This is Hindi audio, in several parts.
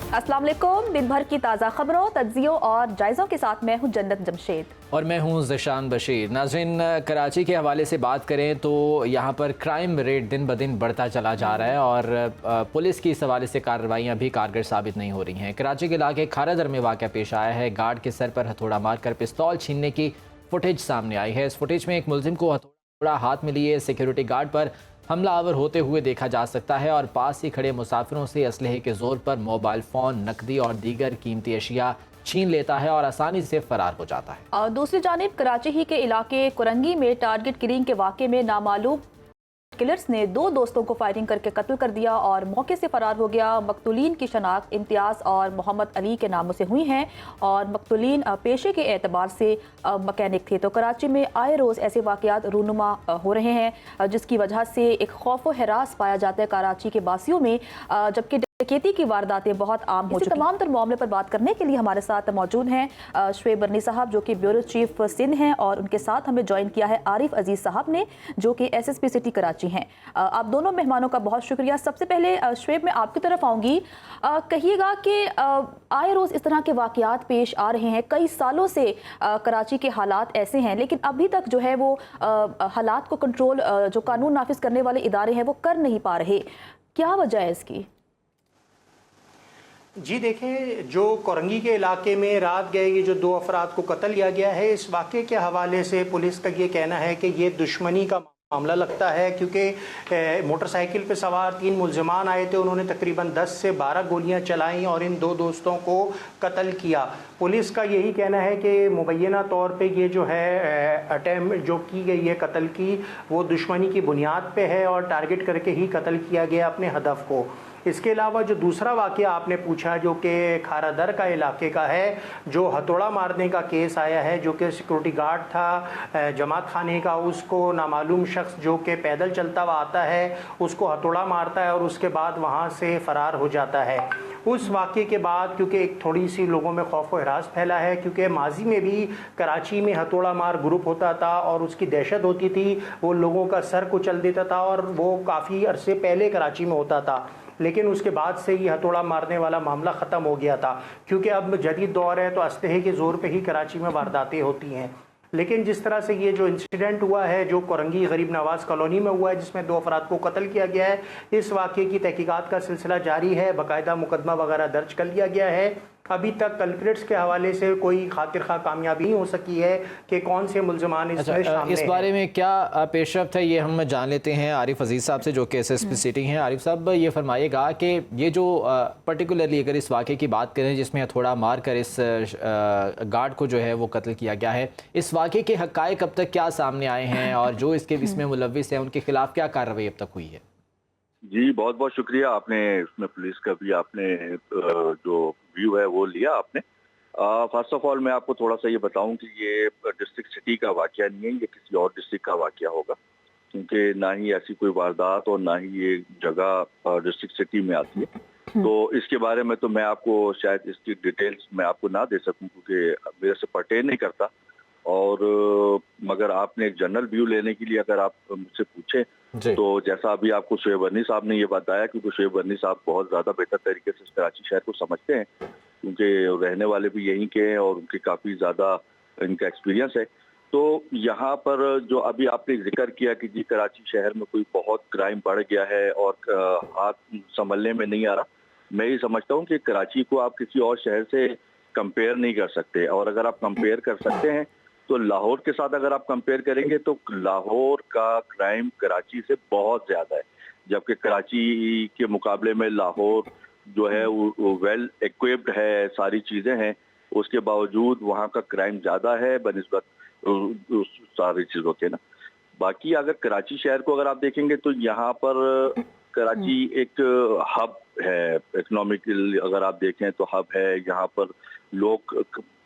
अस्सलाम वालेकुम। दिन भर की ताज़ा खबरों, तज्जियों और जायज़ों के साथ मैं हूं जन्नत जमशेद और मैं हूं ज़िशान बशीर। नाज़रीन, कराची के हवाले से बात करें तो यहाँ पर क्राइम रेट दिन ब दिन बढ़ता चला जा रहा है और पुलिस की इस हवाले से कार्रवाइयाँ भी कारगर साबित नहीं हो रही हैं। कराची के इलाके खारादर में वाक़या पेश आया है। गार्ड के सर पर हथौड़ा मारकर पिस्तौल छीनने की फुटेज सामने आई है। इस फुटेज में एक मुलजिम को हथौड़ा हाथ में लिए सिक्योरिटी गार्ड पर हमलावर होते हुए देखा जा सकता है और पास ही खड़े मुसाफिरों से असलहे के जोर पर मोबाइल फ़ोन, नकदी और दीगर कीमती अशिया छीन लेता है और आसानी से फरार हो जाता है। और दूसरी जानिब कराची ही के इलाके कुरंगी में टारगेट किलिंग के वाक़े में नामालूम किलर्स ने 2 दोस्तों को फायरिंग करके कत्ल कर दिया और मौके से फरार हो गया। मकतूलीन की शनाख्त इम्तियाज़ और मोहम्मद अली के नामों से हुई हैं और मकतूलीन पेशे के एतबार से मकैनिक थे। तो कराची में आए रोज़ ऐसे वाक़यात रूनुमा हो रहे हैं जिसकी वजह से एक खौफ व हरास पाया जाता है कराची के बासियों में, जबकि डकैती की वारदातें बहुत आम हो चुकी हैं। तमाम तर मामले पर बात करने के लिए हमारे साथ मौजूद हैं शुएब बर्नी साहब जो कि ब्यूरो चीफ सिंध हैं और उनके साथ हमें ज्वाइन किया है आरिफ अजीज़ साहब ने जो कि SSP सिटी कराची हैं। आप दोनों मेहमानों का बहुत शुक्रिया। सबसे पहले शुएब मैं आपकी तरफ आऊँगी, कहिएगा कि आए रोज़ इस तरह के वाक़यात पेश आ रहे हैं। कई सालों से कराची के हालात ऐसे हैं लेकिन अभी तक जो है वो हालात को कंट्रोल जो कानून नाफिज करने वाले इदारे हैं वो कर नहीं पा रहे। क्या वजह है इसकी? जी देखें, जो कोरंगी के इलाके में रात गए ये जो 2 अफराद को कत्ल किया गया है, इस वाक़े के हवाले से पुलिस का ये कहना है कि ये दुश्मनी का मामला लगता है क्योंकि मोटरसाइकिल पे सवार 3 मुल्ज़िमान आए थे। उन्होंने तकरीबन 10 से 12 गोलियां चलाईं और इन 2 दोस्तों को कत्ल किया। पुलिस का यही कहना है कि मुबैना तौर पे ये जो है अटैम्प्ट जो की गई है कत्ल की, वो दुश्मनी की बुनियाद पे है और टारगेट करके ही कत्ल किया गया अपने हदफ को। इसके अलावा जो दूसरा वाक़या आपने पूछा जो कि खारादर का इलाके का है, जो हथौड़ा मारने का केस आया है, जो कि सिक्योरिटी गार्ड था जमात खाने का, उसको नामालूम शख्स जो कि पैदल चलता हुआ आता है उसको हथौड़ा मारता है और उसके बाद वहाँ से फ़रार हो जाता है। उस वाक़े के बाद क्योंकि एक थोड़ी सी लोगों में खौफ व हरास फैला है क्योंकि माजी में भी कराची में हथौड़ा मार ग्रुप होता था और उसकी दहशत होती थी, वो लोगों का सर कुचल देता था और वो काफ़ी अरसे पहले कराची में होता था। लेकिन उसके बाद से ये हथौड़ा मारने वाला मामला ख़त्म हो गया था क्योंकि अब जदीद दौर है तो असलहे के ज़ोर पे ही कराची में वारदातें होती हैं। लेकिन जिस तरह से ये जो इंसिडेंट हुआ है जो कोरंगी गरीब नवाज कॉलोनी में हुआ है जिसमें 2 अफराद को कत्ल किया गया है, इस वाक़े की तहकीकात का सिलसिला जारी है। बाकायदा मुकदमा वगैरह दर्ज कर लिया गया है। अभी तक कल्प्रिट्स के हवाले से कोई खातिर खा कामयाबी नहीं हो सकी है कि कौन से मुल्ज़िमान इसमें शामिल इस बारे में क्या पेशरफ्त है ये हम जान लेते हैं आरिफ अजीज़ साहब से जो कि SSP सिटी हैं। आरिफ साहब, ये फरमाइएगा कि ये जो पर्टिकुलरली अगर इस वाक़े की बात करें जिसमें थोड़ा मार कर इस गार्ड को जो है वो कत्ल किया गया है, इस वाक़े के हक़ाइक़ अब तक क्या सामने आए हैं और जो इसके इसमें मुलव्विस हैं उनके खिलाफ क्या कार्रवाई अब तक हुई है? जी, बहुत बहुत शुक्रिया। आपने इसमें पुलिस का भी आपने जो व्यू है वो लिया आपने। फर्स्ट ऑफ ऑल मैं आपको थोड़ा सा ये बताऊं कि ये डिस्ट्रिक्ट सिटी का वाकया नहीं है, ये किसी और डिस्ट्रिक्ट का वाकया होगा क्योंकि ना ही ऐसी कोई वारदात और ना ही ये जगह डिस्ट्रिक्ट सिटी में आती है। तो इसके बारे में तो मैं आपको शायद इसकी डिटेल्स मैं आपको ना दे सकूं क्योंकि मेरे से पर्टेन नहीं करता। और मगर आपने एक जनरल व्यू लेने के लिए अगर आप मुझसे पूछें तो जैसा अभी आपको शुएब बर्नी साहब ने ये बताया, क्योंकि शुएब बर्नी साहब बहुत ज़्यादा बेहतर तरीके से कराची शहर को समझते हैं क्योंकि रहने वाले भी यहीं के हैं और उनके काफ़ी ज़्यादा इनका एक्सपीरियंस है। तो यहाँ पर जो अभी आपने जिक्र किया कि जी कराची शहर में कोई बहुत क्राइम बढ़ गया है और हाथ संभलने में नहीं आ रहा, मैं ये समझता हूँ कि कराची को आप किसी और शहर से कंपेयर नहीं कर सकते। और अगर आप कंपेयर कर सकते हैं तो लाहौर के साथ अगर आप कंपेयर करेंगे तो लाहौर का क्राइम कराची से बहुत ज्यादा है, जबकि कराची के मुकाबले में लाहौर जो है वो वेल इक्विप्ड है, सारी चीजें हैं, उसके बावजूद वहाँ का क्राइम ज्यादा है बनिस्बत सारी चीजों के ना। बाकी अगर कराची शहर को अगर आप देखेंगे तो यहाँ पर कराची एक हब है, इकोनॉमिकल अगर आप देखें तो हब है। यहाँ पर लोग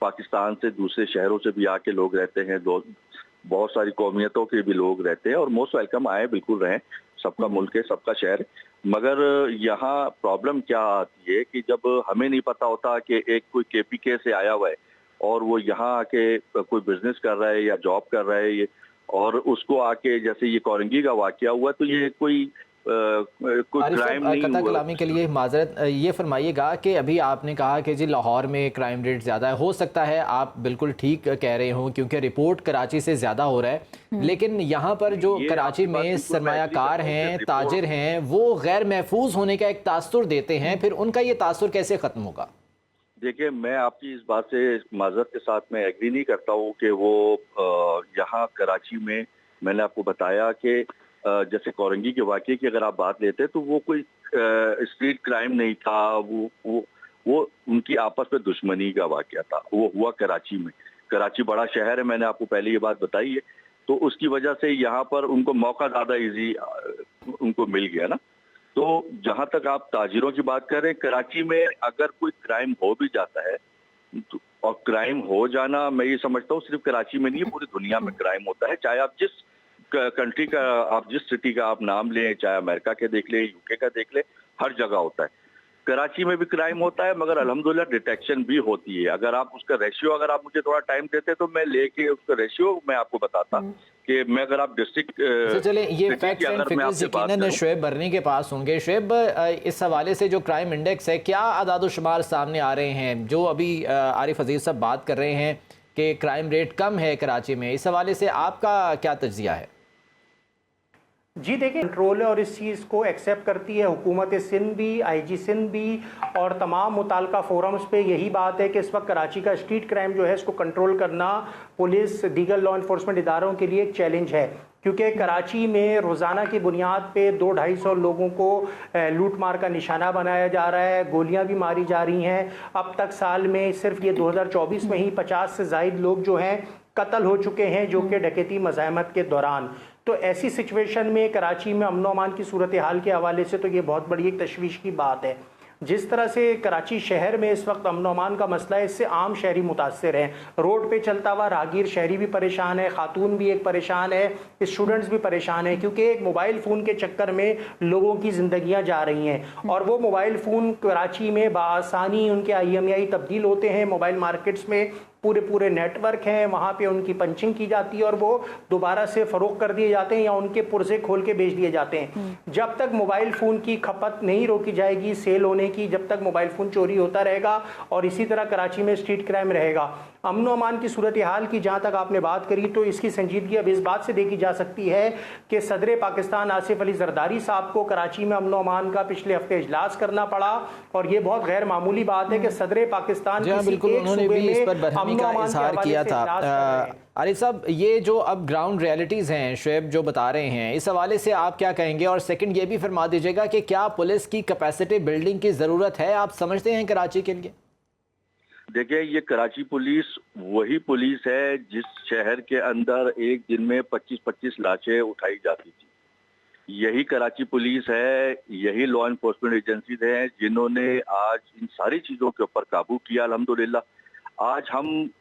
पाकिस्तान से दूसरे शहरों से भी आके लोग रहते हैं, बहुत सारी कौमियतों के भी लोग रहते हैं और मोस्ट वेलकम आए, बिल्कुल रहें, सबका मुल्क है, सबका शहर है। मगर यहाँ प्रॉब्लम क्या आती है कि जब हमें नहीं पता होता कि एक कोई KPK से आया हुआ है और वो यहाँ आके कोई बिजनेस कर रहा है या जॉब कर रहा है ये, और उसको आके जैसे ये कोरंगी का वाकया हुआ तो ये कोई कोई क्राइम नहीं कथा हुआ। कलामी के लिए माजरत, ये फरमाइएगा कि अभी आपने कहा कि जी लाहौर में क्राइम रेट ज़्यादा है, हो सकता है आप बिल्कुल ठीक कह रहे हो क्योंकि रिपोर्ट कराची से ज़्यादा हो रहा है, लेकिन यहाँ पर जो ये कराची आपकी बात में बिल्कुल मैं सरमायाकार एग्री करता हूँ हैं, कि ताजिर हैं, वो गैर महफूज होने का एक तासुर देते हैं, फिर उनका ये तासुर कैसे ख़त्म होगा? देखिए, मैं आपकी इस बात से माज़रत के साथ मैं एग्री नहीं करता हूँ कि वो यहाँ कराची में, मैंने आपको बताया कि जैसे कोरंगी के वाक़ये की अगर आप बात लेते तो वो कोई स्ट्रीट क्राइम नहीं था, वो उनकी आपस में दुश्मनी का वाक़या था, वो हुआ कराची में। कराची बड़ा शहर है, मैंने आपको पहले ये बात बताई है, तो उसकी वजह से यहाँ पर उनको मौका ज़्यादा ईजी उनको मिल गया ना। तो जहां तक आप ताजिरों की बात कर रहे हैं, कराची में अगर कोई क्राइम हो भी जाता है और क्राइम हो जाना, मैं ये समझता हूँ सिर्फ कराची में नहीं है, पूरी दुनिया में क्राइम होता है। चाहे आप जिस कंट्री का, आप जिस सिटी का आप नाम लें, चाहे अमेरिका के देख ले, यूके का देख ले, हर जगह होता है। कराची में भी क्राइम होता है, मगर अल्हम्दुलिल्लाह डिटेक्शन भी होती है। अगर आप उसका रेशियो, अगर आप मुझे थोड़ा टाइम देते तो मैं लेके उसका रेशियो मैं आपको बताता कि मैं, अगर आप डिस्ट्रिक्ट चले ये फैक्ट्स एंड फिगर्स यकीनन शुएब बरनी के पास होंगे। शुएब, इस हवाले से जो क्राइम इंडेक्स है, क्या आदाद शुमार सामने आ रहे हैं? जो अभी आरिफ अजीज साहब बात कर रहे हैं कि क्राइम रेट कम है कराची में, इस हवाले से आपका क्या तज्जिया है? जी देखिए, कंट्रोल है और इस चीज़ को एक्सेप्ट करती है हुकूमत सिंध भी, आईजी सिंध भी, और तमाम मुताल्लिका फोरम्स पे यही बात है कि इस वक्त कराची का स्ट्रीट क्राइम जो है इसको कंट्रोल करना पुलिस, दीगर लॉ इन्फोर्समेंट इदारों के लिए एक चैलेंज है, क्योंकि कराची में रोज़ाना की बुनियाद पे 200-250 लोगों को लूट मार का निशाना बनाया जा रहा है, गोलियां भी मारी जा रही हैं। अब तक साल में सिर्फ ये 2024 में ही 50 से ज़ायद लोग जो हैं कत्ल हो चुके हैं, जो कि डकैती मज़ाहमत के दौरान। तो ऐसी सिचुएशन में कराची में अमन अमान की सूरत हाल के हवाले से तो ये बहुत बड़ी एक तशवीश की बात है। जिस तरह से कराची शहर में इस वक्त अमन अमान का मसला है, इससे आम शहरी मुतासर हैं। रोड पे चलता हुआ राहगीर शहरी भी परेशान है, खातून भी एक परेशान है, स्टूडेंट्स भी परेशान है, क्योंकि एक मोबाइल फ़ोन के चक्कर में लोगों की ज़िंदगियां जा रही हैं। और वो मोबाइल फ़ोन कराची में बासानी उनके IMEI तब्दील होते हैं। मोबाइल मार्केट्स में पूरे नेटवर्क हैं, वहाँ पे उनकी पंचिंग की जाती है और वो दोबारा से फ़रोख्त कर दिए जाते हैं या उनके पुर्जे खोल के बेच दिए जाते हैं। जब तक मोबाइल फ़ोन की खपत नहीं रोकी जाएगी सेल होने की, जब तक मोबाइल फ़ोन चोरी होता रहेगा और इसी तरह कराची में स्ट्रीट क्राइम रहेगा। अमन अमान की सूरत हाल की जहाँ तक आपने बात करी, तो इसकी संजीदगी अब इस बात से देखी जा सकती है कि सदर पाकिस्तान आसिफ अली जरदारी साहब को कराची में अमन अमान का पिछले हफ्ते इजलास करना पड़ा, और ये बहुत गैर मामूली बात है कि सदर पाकिस्तान उन्होंने भी इस पर बरहमी का इजहार किया था। आरिफ साहब, ये जो अब ग्राउंड रियलिटीज़ हैं शुएब जो बता रहे हैं, इस हवाले से आप क्या कहेंगे? और सेकंड ये भी फरमा दीजिएगा कि क्या पुलिस की कैपेसिटी बिल्डिंग की ज़रूरत है, आप समझते हैं कराची के लिए? देखिए, ये कराची पुलिस वही पुलिस है जिस शहर के अंदर एक दिन में 25-25 लाशें उठाई जाती थी। यही कराची पुलिस है, यही लॉ इन्फोर्समेंट एजेंसीज हैं जिन्होंने आज इन सारी चीज़ों के ऊपर काबू किया अल्हम्दुलिल्लाह। आज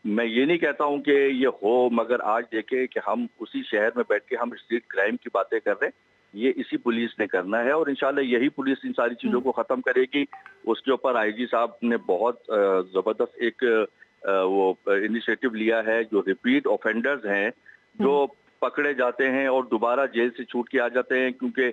मैं ये नहीं कहता हूँ कि ये हो, मगर आज देखें कि हम उसी शहर में बैठ के हम स्ट्रीट क्राइम की बातें कर रहे हैं, ये इसी पुलिस ने करना है और इंशाल्लाह यही पुलिस इन सारी चीज़ों को ख़त्म करेगी। उसके ऊपर IG साहब ने बहुत ज़बरदस्त एक वो इनिशिएटिव लिया है। जो रिपीट ऑफेंडर्स हैं, जो पकड़े जाते हैं और दोबारा जेल से छूट के आ जाते हैं, क्योंकि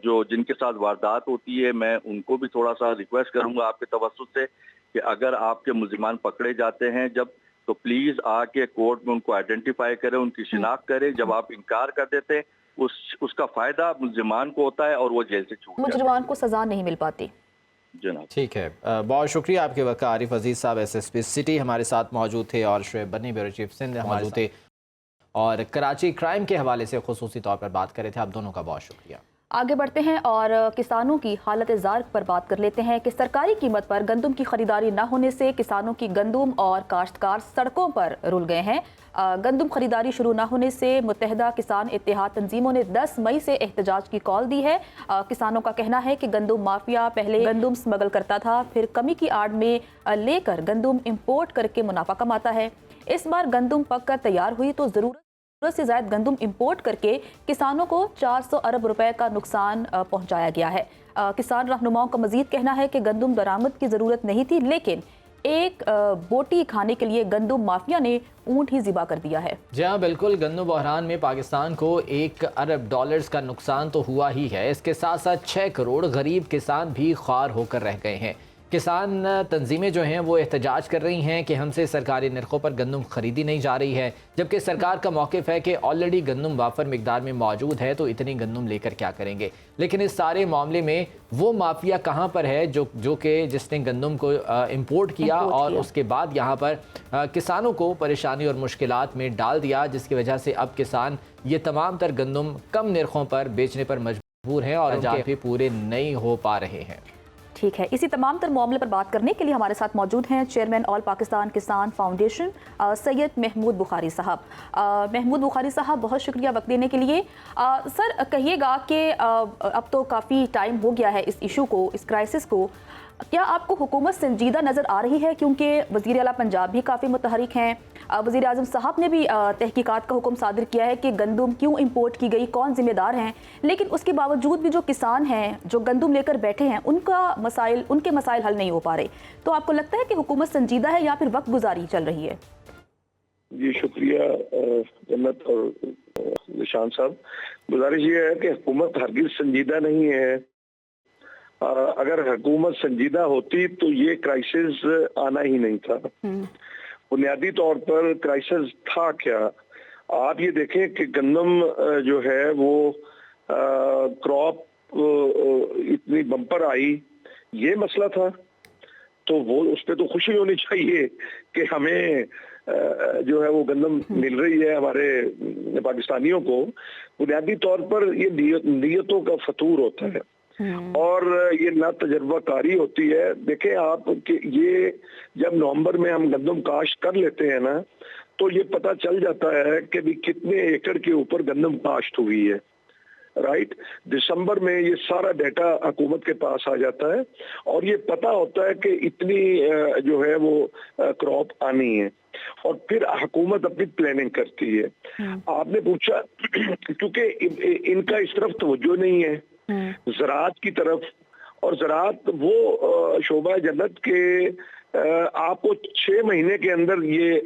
जो जिनके साथ वारदात होती है, मैं उनको भी थोड़ा सा रिक्वेस्ट करूंगा आपके तवज्जुह से कि अगर आपके मुल्जिमान पकड़े जाते हैं जब, तो प्लीज़ आके कोर्ट में उनको आइडेंटिफाई करें, उनकी शिनाख्त करें। जब आप इनकार कर देते हैं उसका फ़ायदा मुल्जिमान को होता है और वो जेल से छूट, मुजरिमान को सज़ा नहीं मिल पाती। जनाब ठीक है, बहुत शुक्रिया आपके वक्त। आरिफ अजीज साहब SSP सिटी हमारे साथ मौजूद थे और शुएब बरनी ब्यूरो चीफ सिंध मौजूद थे और कराची क्राइम के हवाले से खुसूसी तौर पर बात कर रहे थे। आप दोनों का बहुत शुक्रिया। आगे बढ़ते हैं और किसानों की हालत ज़ार पर बात कर लेते हैं कि सरकारी कीमत पर गंदम की खरीदारी न होने से किसानों की गंदम और काश्तकार सड़कों पर रुल गए हैं। गंदम खरीदारी शुरू न होने से मुत्तहिदा किसान इत्तेहाद तंजीमों ने 10 मई से एहतजाज की कॉल दी है। किसानों का कहना है कि गंदम माफिया पहले गंदम स्मगल करता था, फिर कमी की आड़ में लेकर गंदम इम्पोर्ट करके मुनाफा कमाता है। इस बार गंदम पक कर तैयार हुई तो ज़रूरत से ज़्यादा गंदम इंपोर्ट करके किसानों को 400 अरब रुपए का नुकसान पहुंचाया गया है। किसान रहनुमाओं का मजीद कहना है कि गंदम दरामद की ज़रूरत नहीं थी, लेकिन एक बोटी खाने के लिए गंदम माफिया ने ऊंट ही ज़िबा कर दिया है। जी हाँ, बिल्कुल। गंदम बहरान में पाकिस्तान को $1 अरब का नुकसान तो हुआ ही है, इसके साथ साथ 6 करोड़ गरीब किसान भी ख्वार होकर रह गए हैं। किसान तंजीमें जो हैं वो एहतजाज कर रही हैं कि हमसे सरकारी नरखों पर गंदम खरीदी नहीं जा रही है, जबकि सरकार का मौक़िफ़ है कि ऑलरेडी गंदम वाफर मिकदार में मौजूद है, तो इतनी गंदम लेकर क्या करेंगे। लेकिन इस सारे मामले में वो माफिया कहाँ पर है जो कि जिसने गंदम को इम्पोर्ट किया और उसके बाद यहाँ पर किसानों को परेशानी और मुश्किलात में डाल दिया, जिसकी वजह से अब किसान ये तमाम तर गंदम कम नरखों पर बेचने पर मजबूर हैं और अहजाज भी पूरे नहीं हो पा रहे हैं। ठीक है, इसी तमाम तर मामले पर बात करने के लिए हमारे साथ मौजूद हैं चेयरमैन ऑल पाकिस्तान किसान फाउंडेशन सैयद महमूद बुखारी साहब। महमूद बुखारी साहब, बहुत शुक्रिया वक्त देने के लिए। सर, कहिएगा कि अब तो काफ़ी टाइम हो गया है इस इशू को, इस क्राइसिस को, क्या आपको हुकूमत संजीदा नज़र आ रही है? क्योंकि वज़ीर आला पंजाब भी काफ़ी मुतहरिक हैं, वज़ीर आज़म साहब ने भी तहकीकात का हुक्म सादिर किया है कि गंदम क्यों इंपोर्ट की गई, कौन जिम्मेदार हैं। लेकिन उसके बावजूद भी जो किसान हैं, जो गंदम लेकर बैठे हैं, उनके मसाइल हल नहीं हो पा रहे। तो आपको लगता है कि हुकूमत संजीदा है या फिर वक्त गुजारी चल रही है? जी शुक्रिया जन्नत और निशान साहब। गुजारिश ये है कि हुकूमत हरगिज संजीदा नहीं है। अगर हुकूमत संजीदा होती तो ये क्राइसिस आना ही नहीं था। बुनियादी तौर पर क्राइसिस था क्या, आप ये देखें कि गंदम जो है वो क्रॉप इतनी बम्पर आई, ये मसला था। तो वो उस पर तो खुशी होनी चाहिए कि हमें जो है वो गंदम मिल रही है हमारे पाकिस्तानियों को। बुनियादी तौर पर ये नियतों का फतूर होता है और ये ना तजर्बाकारी होती है। देखें आप कि ये जब नवंबर में हम गंदम काश्त कर लेते हैं ना, तो ये पता चल जाता है कि भी कितने एकड़ के ऊपर गंदम काश्त हुई है। राइट, दिसंबर में ये सारा डाटा हुकूमत के पास आ जाता है और ये पता होता है कि इतनी जो है वो क्रॉप आनी है और फिर हुकूमत अपनी प्लानिंग करती है। आपने पूछा क्योंकि इनका इस तरफ तवज्जो नहीं है ज़राअत की तरफ, और ज़राअत वो शोबा जन्नत के आपको 6 महीने के अंदर ये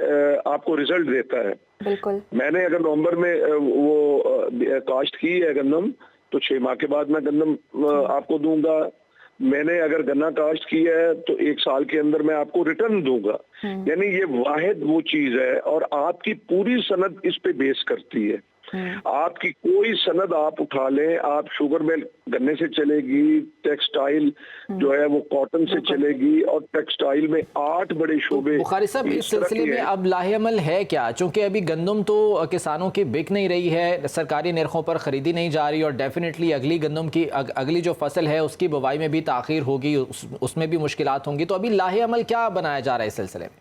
आपको रिजल्ट देता है। बिल्कुल। मैंने अगर नवंबर में वो काश्त की है गंदम, तो 6 माह के बाद मैं गंदम आपको दूंगा। मैंने अगर गन्ना काश्त की है तो 1 साल के अंदर मैं आपको रिटर्न दूंगा। यानी ये वाहिद वो चीज है और आपकी पूरी सनद इस पे बेस करती है। आपकी कोई सनद आप उठा लें, आप शुगर मिल गन्ने से चलेगी, टेक्सटाइल जो है वो कॉटन से चलेगी, और टेक्सटाइल में 8 बड़े शोबे। बुखारी साहब, इस सिलसिले में अब लाहेअमल है क्या? चूंकि अभी गंदम तो किसानों की बिक नहीं रही है, सरकारी नरखों पर खरीदी नहीं जा रही और डेफिनेटली अगली गंदम की अगली जो फसल है उसकी बुवाई में भी ताखीर होगी, उसमें भी मुश्किलात होंगी। तो अभी लाहेअमल क्या बनाया जा रहा है इस सिलसिले में?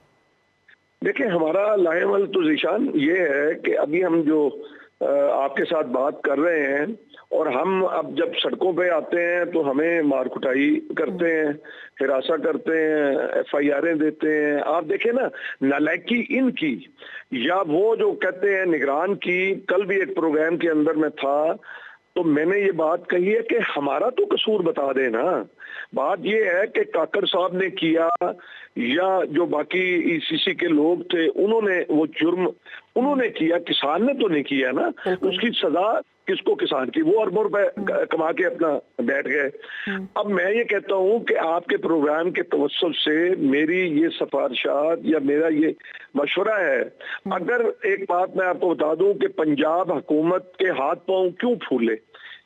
देखिए, हमारा लाहेअमल तो ज़ीशान ये है कि अभी हम जो आपके साथ बात कर रहे हैं और हम अब जब सड़कों पे आते हैं तो हमें मार कुटाई करते हैं, हिरासा करते हैं, FIR देते हैं। आप देखें ना, नालायकी इनकी या वो जो कहते हैं निगरान की। कल भी एक प्रोग्राम के अंदर में था तो मैंने ये बात कही है कि हमारा तो कसूर बता देना। बात ये है कि काकर साहब ने किया या जो बाकी ECC के लोग थे उन्होंने वो जुर्म उन्होंने किया, किसान ने तो नहीं किया ना। उसकी सजा किसको? किसान की। वो अरबों रुपए कमा के अपना बैठ गए। अब मैं ये कहता हूं कि आपके प्रोग्राम के तवज्जुह से मेरी ये सिफारिशात या मेरा ये मशवरा है, अगर एक बात मैं आपको बता दूं कि पंजाब हुकूमत के हाथ पांव क्यों फूले,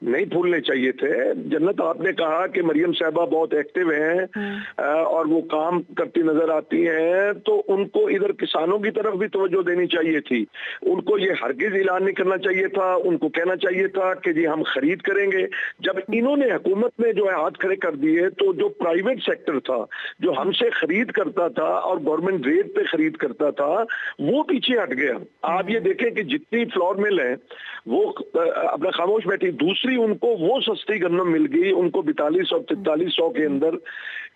नहीं फूलने चाहिए थे। जन्नत, आपने कहा कि मरियम साहबा बहुत एक्टिव हैं और वो काम करती नजर आती हैं, तो उनको इधर किसानों की तरफ भी तवज्जो देनी चाहिए थी। उनको ये हरगिज ऐलान नहीं करना चाहिए था। उनको कहना चाहिए था कि जी हम खरीद करेंगे। जब इन्होंने हुकूमत में जो है हाथ खड़े कर दिए, तो जो प्राइवेट सेक्टर था जो हमसे खरीद करता था और गवर्नमेंट रेट पे खरीद करता था, वो पीछे हट गया। आप ये देखें कि जितनी फ्लोर मिल है वो अपना खामोश बैठी। दूसरी, उनको वो सस्ती गंदम मिल गई, उनको 4200 और 4300 के अंदर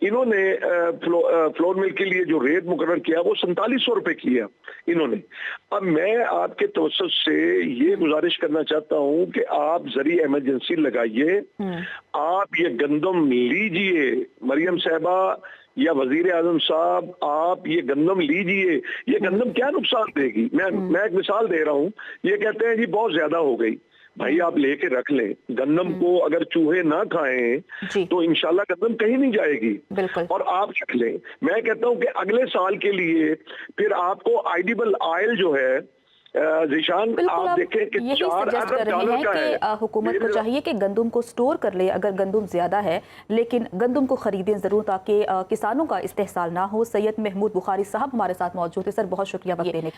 इन्होंने फ्लोर मिल के लिए जो रेट मुकर्रर किया वो 4700 रुपए किया इन्होंने। अब मैं आपके तवज्जुह से ये गुजारिश करना चाहता हूं कि आप जरिए इमरजेंसी लगाइए, आप ये गंदम लीजिए। मरियम साहबा या वजीर आजम साहब आप ये गंदम लीजिए, ये गंदम क्या नुकसान देगी। मैं एक मिसाल दे रहा हूँ, ये कहते हैं जी बहुत ज्यादा हो गई, भाई आप लेके रख लें गंदम को, अगर चूहे ना खाएं तो इंशाल्लाह गंदम कहीं नहीं जाएगी, और आप रख लें। मैं कहता हूं कि अगले साल के लिए फिर आपको आइडिबल ऑयल जो है ज़ीशान, आप देखें कि यही सजेस्ट कर रहे हैं कि हुकूमत को चाहिए कि गंदम को स्टोर कर ले अगर गंदम ज्यादा है, लेकिन गंदम को खरीदें जरूर ताकि किसानों का इस्तेहसाल ना हो। सैयद महमूद बुखारी साहब हमारे साथ मौजूद है। सर बहुत शुक्रिया वक्त देने।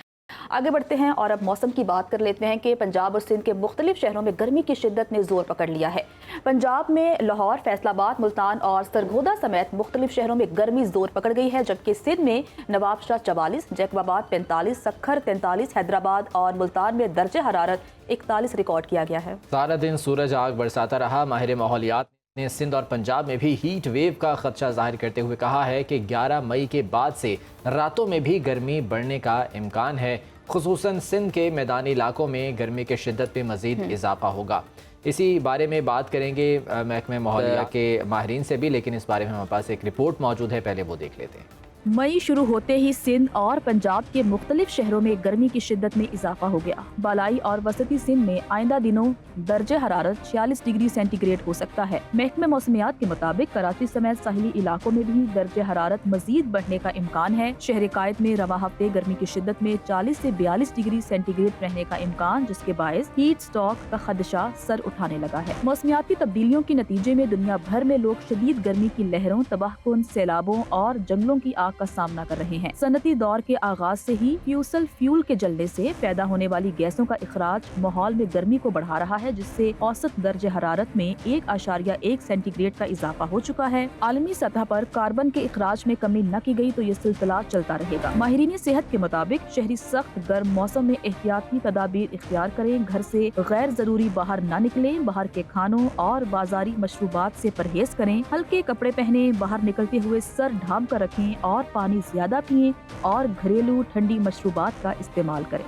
आगे बढ़ते हैं और अब मौसम की बात कर लेते हैं कि पंजाब और सिंध के मुख्तलिफ शहरों में गर्मी की शिद्दत ने जोर पकड़ लिया है। पंजाब में लाहौर, फैसलाबाद, मुल्तान और सरगोदा समेत मुख्तलिफ शहरों में गर्मी जोर पकड़ गई है, जबकि सिंध में नवाबशाह 44, जैकबाबाद 45, सखर 43, हैदराबाद और मुल्तान में दर्जे हरारत 41 रिकॉर्ड किया गया है। सारा दिन सूरज आग बरसाता रहा। माहिर माहौलियात ने सिंध और पंजाब में भी हीट वेव का खदशा जाहिर करते हुए कहा है कि 11 मई के बाद से रातों में भी गर्मी बढ़ने का इम्कान है। खुसूसन सिंध के मैदानी इलाकों में गर्मी की शिद्दत में मज़ीद इजाफा होगा। इसी बारे में बात करेंगे महकमे माहौलियात के माहिरीन से भी, लेकिन इस बारे में हमारे पास एक रिपोर्ट मौजूद है, पहले वो देख लेते हैं। मई शुरू होते ही सिंध और पंजाब के मुख्तलिफ शहरों में गर्मी की शिद्दत में इजाफा हो गया। बालाई और वसती सिंध में आइंदा दिनों दर्जे हरारत 46 डिग्री सेंटीग्रेड हो सकता है। महकमे मौसमियात के मुताबिक कराची समेत साहिली इलाकों में भी दर्जे हरारत मजीद बढ़ने का इम्कान है। शहर कायद में रवा हफ्ते गर्मी की शिद्दत में 40 से 42 डिग्री सेंटीग्रेड रहने का इम्कान, जिसके बायस हीट स्ट्रोक का खदशा सर उठाने लगा है। मौसमियाती तब्दीलियों के नतीजे में दुनिया भर में लोग शदीद गर्मी की लहरों, तबाहकुन सैलाबों और जंगलों की आग का सामना कर रहे हैं। सनती दौर के आगाज से ही फ्यूसल फ्यूल के जलने से पैदा होने वाली गैसों का इखराज माहौल में गर्मी को बढ़ा रहा है, जिससे औसत दर्जे हरारत में 1.1 सेंटीग्रेड का इजाफा हो चुका है। आलमी सतह पर कार्बन के इखराज में कमी न की गई तो ये सिलसिला चलता रहेगा। माहिरीन सेहत के मुताबिक शहरी सख्त गर्म मौसम में एहतियाती तदाबीर इख्तियार करें, घर से गैर जरूरी बाहर न निकलें, बाहर के खानों और बाजारी मशरूबात से परहेज करें, हल्के कपड़े पहने, बाहर निकलते हुए सर ढांप कर रखें और पानी ज्यादा पिएं और घरेलू ठंडी मशरूबात का इस्तेमाल करें।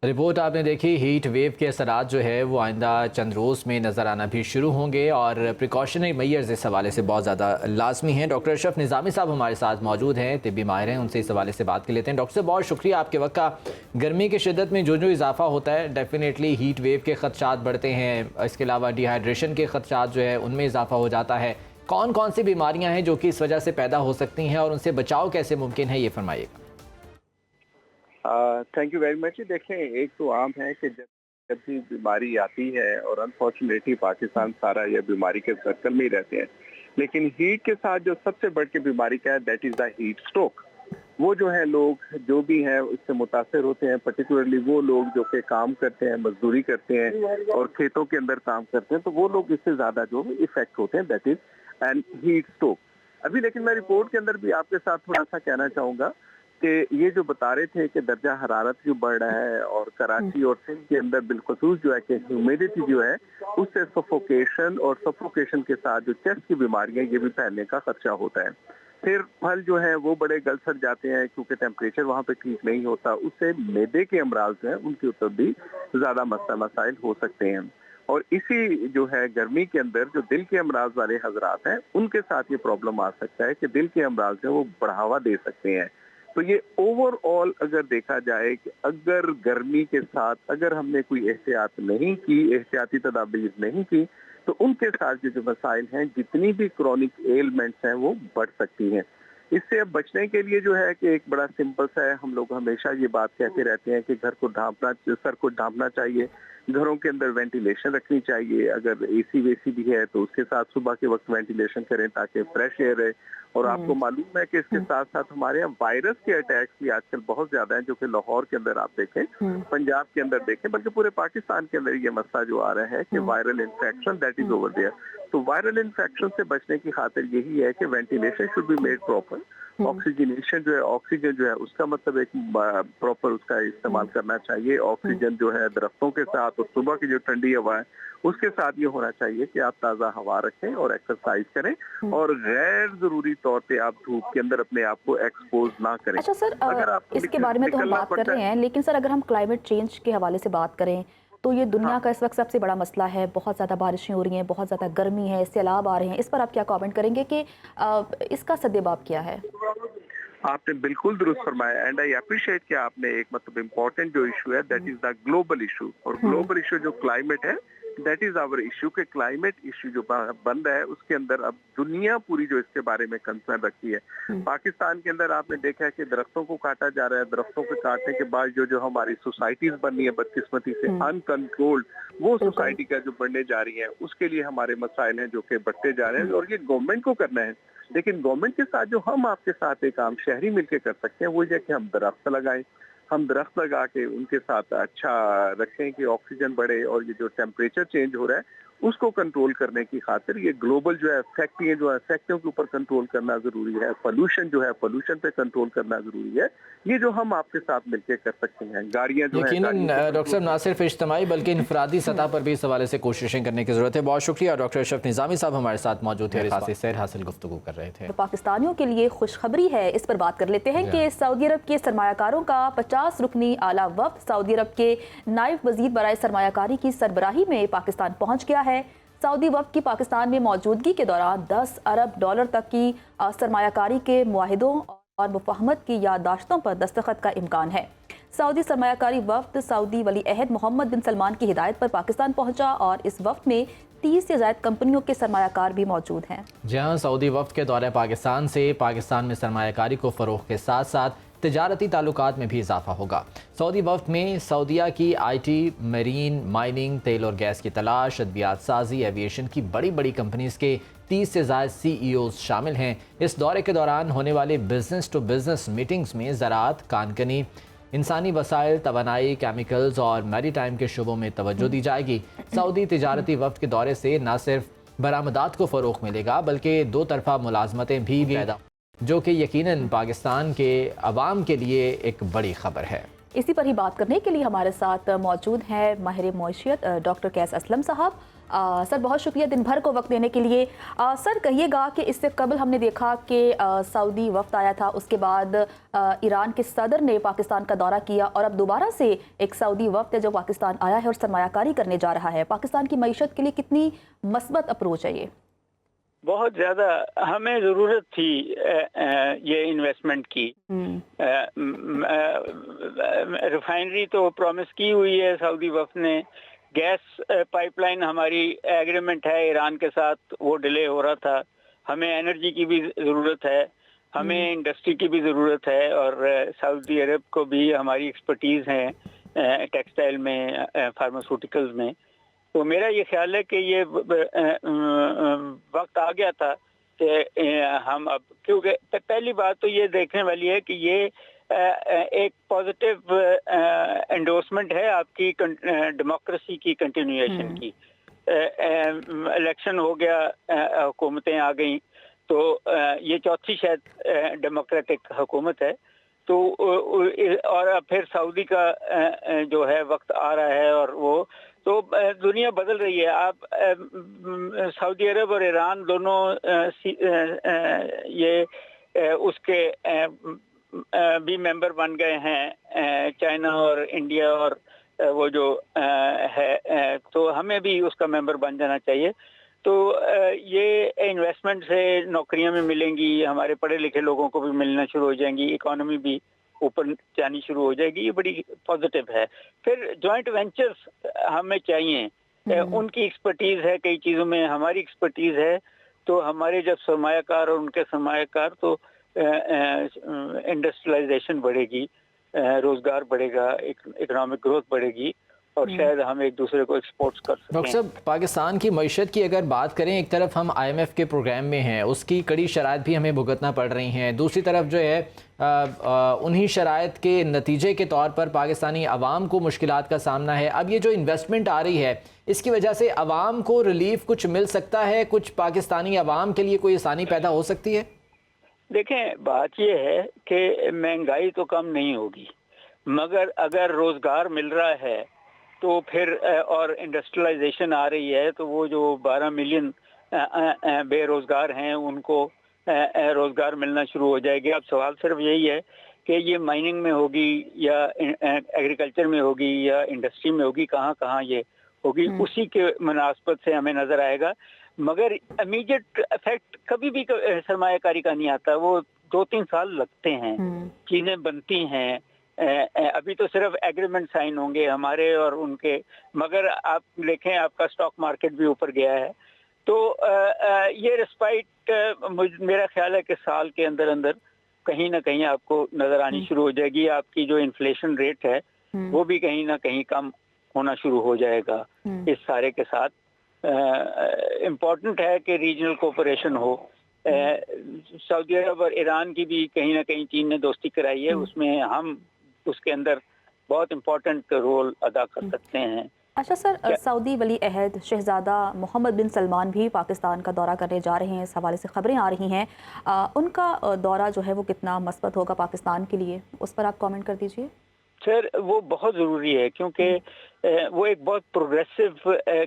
रिपोर्ट आपने देखी। हीट वेव के असरात जो है वो आइंदा चंद रोज़ में नज़र आना भी शुरू होंगे और प्रिकॉशनरी मेजर्स इस हवाले से बहुत ज़्यादा लाजमी हैं। डॉक्टर अशरफ निज़ामी साहब हमारे साथ मौजूद हैं, तिब्बी माहिर हैं, उनसे इस हवाले से बात कर लेते हैं। डॉक्टर साहब बहुत शुक्रिया आपके वक्त का। गर्मी की शिद्दत में जो इजाफा होता है डेफिनेटली हीट वेव के खदशात बढ़ते हैं, इसके अलावा डिहाइड्रेशन के खदशात जो है उनमें इजाफा हो जाता है। कौन कौन सी बीमारियां हैं जो कि इस वजह से पैदा हो सकती हैं और उनसे बचाव कैसे मुमकिन है, ये फरमाइएगा। Thank you very much. देखें, एक तो आम है कि जब भी बीमारी आती है, और अनफॉर्चुनेटली पाकिस्तान सारा यह बीमारी के सर्कल में ही रहते हैं, लेकिन हीट के साथ जो सबसे बढ़ के बीमारी का है that is the heat stroke. वो जो है लोग जो भी हैं इससे मुतासर होते हैं, पर्टिकुलरली वो लोग जो कि काम करते हैं, मजदूरी करते हैं और खेतों के अंदर काम करते हैं, तो वो लोग इससे ज्यादा जो इफेक्ट होते हैं, that is and heat stroke. अभी लेकिन मैं रिपोर्ट के अंदर भी आपके साथ थोड़ा सा कहना चाहूंगा कि ये जो बता रहे थे कि दर्जा हरारत क्यों बढ़ रहा है, और कराची और सिंध के अंदर बिलखसूस जो है कि ह्यूमिडिटी जो है उससे सफोकेशन, और सफोकेशन के साथ जो चेस्ट की बीमारियां ये भी फैलने का खदशा होता है। फिर फल जो है वो बड़े गल सड़ जाते हैं क्योंकि टेम्परेचर वहाँ पे ठीक नहीं होता, उससे मैदे के अमराज जो है उनके ऊपर भी ज्यादा मसाइल हो सकते हैं। और इसी जो है गर्मी के अंदर जो दिल के अमराज वाले हजरात हैं उनके साथ ये प्रॉब्लम आ सकता है कि दिल के अमराज जो है वो बढ़ावा दे सकते हैं। तो ये ओवरऑल अगर देखा जाए कि अगर गर्मी के साथ अगर हमने कोई एहतियात नहीं की, एहतियाती तदाबीर नहीं की, तो उनके साथ जो मसाइल हैं, जितनी भी क्रॉनिक एलमेंट्स हैं वो बढ़ सकती हैं। इससे अब बचने के लिए जो है कि एक बड़ा सिंपल सा है, हम लोग हमेशा ये बात कहते रहते हैं कि घर को ढांपना, सर को ढांपना चाहिए, घरों के अंदर वेंटिलेशन रखनी चाहिए, अगर एसी वेसी भी है तो उसके साथ सुबह के वक्त वेंटिलेशन करें ताकि फ्रेश एयर रहे। और आपको मालूम है कि इसके साथ साथ हमारे यहाँ वायरस के अटैक्स भी आजकल बहुत ज्यादा हैं, जो कि लाहौर के अंदर आप देखें, पंजाब के अंदर देखें, बल्कि पूरे पाकिस्तान के अंदर ये मसला जो आ रहा है कि viral infection that is over there. तो वायरल इन्फेक्शन से बचने की खातिर यही है कि ventilation should be made proper, oxygenation जो है, ऑक्सीजन जो है उसका मतलब एक प्रॉपर उसका इस्तेमाल करना चाहिए। ऑक्सीजन जो है दरख्तों के साथ और सुबह की जो ठंडी हवा है उसके साथ ये होना चाहिए कि आप ताज़ा हवा रखें और एक्सरसाइज करें, और गैर जरूरी तौर पे आप धूप के अंदर अपने आप को एक्सपोज ना करें। अच्छा सर, इसके बारे में तो हम बात कर रहे हैं, लेकिन सर अगर हम क्लाइमेट चेंज के हवाले से बात करें, तो ये दुनिया का इस वक्त सबसे बड़ा मसला है, बहुत ज़्यादा बारिशें हो रही हैं, बहुत ज़्यादा गर्मी है, सैलाब आ रहे हैं, इस पर आप क्या कमेंट करेंगे कि इसका सद्देबाब क्या है? आपने बिल्कुल दुरुस्त फरमाया एंड आई अप्रिशिएट कि आपने एक मतलब इम्पोर्टेंट जो इशू है that is the global issue, और ग्लोबल इशू जो क्लाइमेट है दैट इज आवर इशू के क्लाइमेट इशू जो बन रहा है उसके अंदर अब दुनिया पूरी जो इसके बारे में कंसर्न रखती है। पाकिस्तान के अंदर आपने देखा है कि दरख्तों को काटा जा रहा है, दरख्तों को काटने के बाद जो हमारी सोसाइटीज बननी है बदकिस्मती से अनकंट्रोल्ड, वो सोसाइटी का जो बढ़ने जा रही है उसके लिए हमारे मसाइल हैं जो कि बढ़ते जा रहे हैं, और ये गवर्नमेंट को करना है। लेकिन गवर्नमेंट के साथ जो हम आपके साथ एक आम शहरी मिलकर कर सकते हैं वो ये कि हम दरख्त लगाएं, हम दरख्त लगा के उनके साथ अच्छा रखें कि ऑक्सीजन बढ़े, और ये जो टेम्परेचर चेंज हो रहा है उसको कंट्रोल करने की खातिर ये ग्लोबल जो है इफेक्ट, ये जो इफेक्टों के ऊपर कंट्रोल करना जरूरी है, पोल्यूशन जो है पोल्यूशन पे कंट्रोल करना जरूरी है। ये जो हम आपके साथ मिलकर कर सकते हैं, गाड़ियां जो है डॉक्टर साहब ना सिर्फ इज्तिमाई बल्कि इनफरादी सतह पर भी इस हवाले से कोशिशें करने की जरूरत है। बहुत शुक्रिया डॉक्टर अशरफ निज़ामी साहब हमारे साथ मौजूद थे, खासी सैर हासिल गुफ्तगू कर रहे थे। पाकिस्तानियों के लिए खुशखबरी है, इस पर बात कर लेते हैं कि सऊदी अरब के सरमायाकारों का 50 रुकनी आला वफ्द सऊदी अरब के नायब वजीर बराए सरमायाकारी की सरबराही में पाकिस्तान पहुंच गया है। सऊदी वफ्द की पाकिस्तान में मौजूदगी के दौरान 10 अरब डॉलर तक की सरमायाकारी के मुआहिदों और मुफाहमत की याददाश्तों पर दस्तखत का इम्कान है। सऊदी सरमायाकारी वफ्द सऊदी वली अहद मोहम्मद बिन सलमान की हिदायत पर पाकिस्तान पहुंचा और इस वफ्द में 30 से ज़ायद कंपनियों के सरमायाकार भी मौजूद हैं। जहां सऊदी वफ्द के दौरे पाकिस्तान से पाकिस्तान में सरमायाकारी को फ़रोग़ के साथ साथ तिजारती ताल्लुकात में भी इजाफा होगा। सऊदी वफ्द में सऊदीया की IT, मरीन, माइनिंग, तेल और गैस की तलाश, अद्वियात साजी, एविएशन की बड़ी बड़ी कंपनीज़ के 30 से ज़ायद CEOs शामिल हैं। इस दौरे के दौरान होने वाले बिजनेस टू बिजनेस मीटिंग्स में ज़राअत, कानकनी, इंसानी वसाइल, तवानाई, केमिकल्स और मैरीटाइम के शुबों में तवज्जो दी जाएगी। सऊदी तिजारती वफ्द के दौरे से न सिर्फ बरामदात को फ़रोग़ मिलेगा बल्कि दो तरफ़ा मुलाजमतें भी पैदा, जो कि यकीनन पाकिस्तान के अवाम के लिए एक बड़ी खबर है। इसी पर ही बात करने के लिए हमारे साथ मौजूद हैं माहिर मईशियत डॉक्टर कैस असलम साहब। सर बहुत शुक्रिया दिन भर को वक्त देने के लिए। सर कहिएगा कि इससे कबल हमने देखा कि सऊदी वफ्द आया था, उसके बाद ईरान के सदर ने पाकिस्तान का दौरा किया और अब दोबारा से एक सऊदी वफ्द है जो पाकिस्तान आया है और सरमायाकारी करने जा रहा है। पाकिस्तान की मईशत के लिए कितनी मस्बत अप्रोच है ये? बहुत ज़्यादा हमें ज़रूरत थी ये इन्वेस्टमेंट की। रिफाइनरी तो प्रॉमिस की हुई है सऊदी वफ्द ने, गैस पाइपलाइन हमारी एग्रीमेंट है ईरान के साथ, वो डिले हो रहा था। हमें एनर्जी की भी ज़रूरत है, हमें इंडस्ट्री की भी ज़रूरत है, और सऊदी अरब को भी हमारी एक्सपर्टीज़ है टेक्सटाइल में, फार्मास्यूटिकल्स में। तो मेरा ये ख्याल है कि ये वक्त आ गया था कि हम अब, क्योंकि पहली बात तो ये देखने वाली है कि ये एक पॉजिटिव एंडोर्समेंट है आपकी डेमोक्रेसी की कंटिन्यूएशन की। इलेक्शन हो गया, हुकूमतें आ गई, तो ये चौथी शायद डेमोक्रेटिक हुकूमत है। तो और फिर सऊदी का जो है वक्त आ रहा है, और वो तो दुनिया बदल रही है। आप सऊदी अरब और ईरान दोनों ये उसके भी मेंबर बन गए हैं, चाइना और इंडिया और वो जो है, तो हमें भी उसका मेंबर बन जाना चाहिए। तो ये इन्वेस्टमेंट से नौकरियां भी मिलेंगी, हमारे पढ़े लिखे लोगों को भी मिलना शुरू हो जाएंगी, इकोनॉमी भी ऊपर जानी शुरू हो जाएगी, ये बड़ी पॉजिटिव है। फिर जॉइंट वेंचर्स हमें चाहिए, उनकी एक्सपर्टीज है कई चीज़ों में, हमारी एक्सपर्टीज है, तो हमारे जब सरमायाकार और उनके सरमायाकार, तो इंडस्ट्रियलाइजेशन बढ़ेगी, रोजगार बढ़ेगा, इकोनॉमिक ग्रोथ बढ़ेगी, और शायद हम एक दूसरे को एक्सपोर्ट्स कर सकें। डॉक्टर साहब, पाकिस्तान की मईशत की अगर बात करें, एक तरफ हम IMF के प्रोग्राम में हैं, उसकी कड़ी शराइत भी हमें भुगतना पड़ रही हैं, दूसरी तरफ जो है उन्हीं शराइत के नतीजे के तौर पर पाकिस्तानी अवाम को मुश्किलात का सामना है। अब ये जो इन्वेस्टमेंट आ रही है, इसकी वजह से अवाम को रिलीफ कुछ मिल सकता है, कुछ पाकिस्तानी अवाम के लिए कोई आसानी पैदा हो सकती है? देखें, बात यह है कि महंगाई तो कम नहीं होगी, मगर अगर रोजगार मिल रहा है तो फिर, और इंडस्ट्रियलाइजेशन आ रही है, तो वो जो 12 मिलियन बेरोजगार हैं उनको रोजगार मिलना शुरू हो जाएगी। अब सवाल सिर्फ यही है कि ये माइनिंग में होगी या एग्रीकल्चर में होगी या इंडस्ट्री में होगी, कहाँ कहाँ ये होगी, उसी के मुनासबत से हमें नजर आएगा। मगर इमीडिएट इफेक्ट कभी भी सरमायाकारी का नहीं आता, वो 2-3 साल लगते हैं, चीजें बनती हैं। अभी तो सिर्फ एग्रीमेंट साइन होंगे हमारे और उनके, मगर आप देखें आपका स्टॉक मार्केट भी ऊपर गया है। तो ये रिस्पाइट मेरा ख्याल है कि साल के अंदर अंदर कहीं ना कहीं आपको नजर आनी शुरू हो जाएगी। आपकी जो इन्फ्लेशन रेट है वो भी कहीं ना कहीं कम होना शुरू हो जाएगा इस सारे के साथ। इम्पोर्टेंट है कि रीजनल कोऑपरेशन हो। सऊदी अरब और ईरान की भी कहीं ना कहीं चीन ने दोस्ती कराई है, उसमें हम उसके अंदर बहुत इम्पोर्टेंट रोल अदा कर सकते हैं। अच्छा सर, सऊदी वली अहद शहजादा मोहम्मद बिन सलमान भी पाकिस्तान का दौरा करने जा रहे हैं, इस हवाले से खबरें आ रही हैं। उनका दौरा जो है वो कितना मस्बत होगा पाकिस्तान के लिए, उस पर आप कमेंट कर दीजिए। सर वो बहुत ज़रूरी है क्योंकि वो एक बहुत प्रोग्रेसिव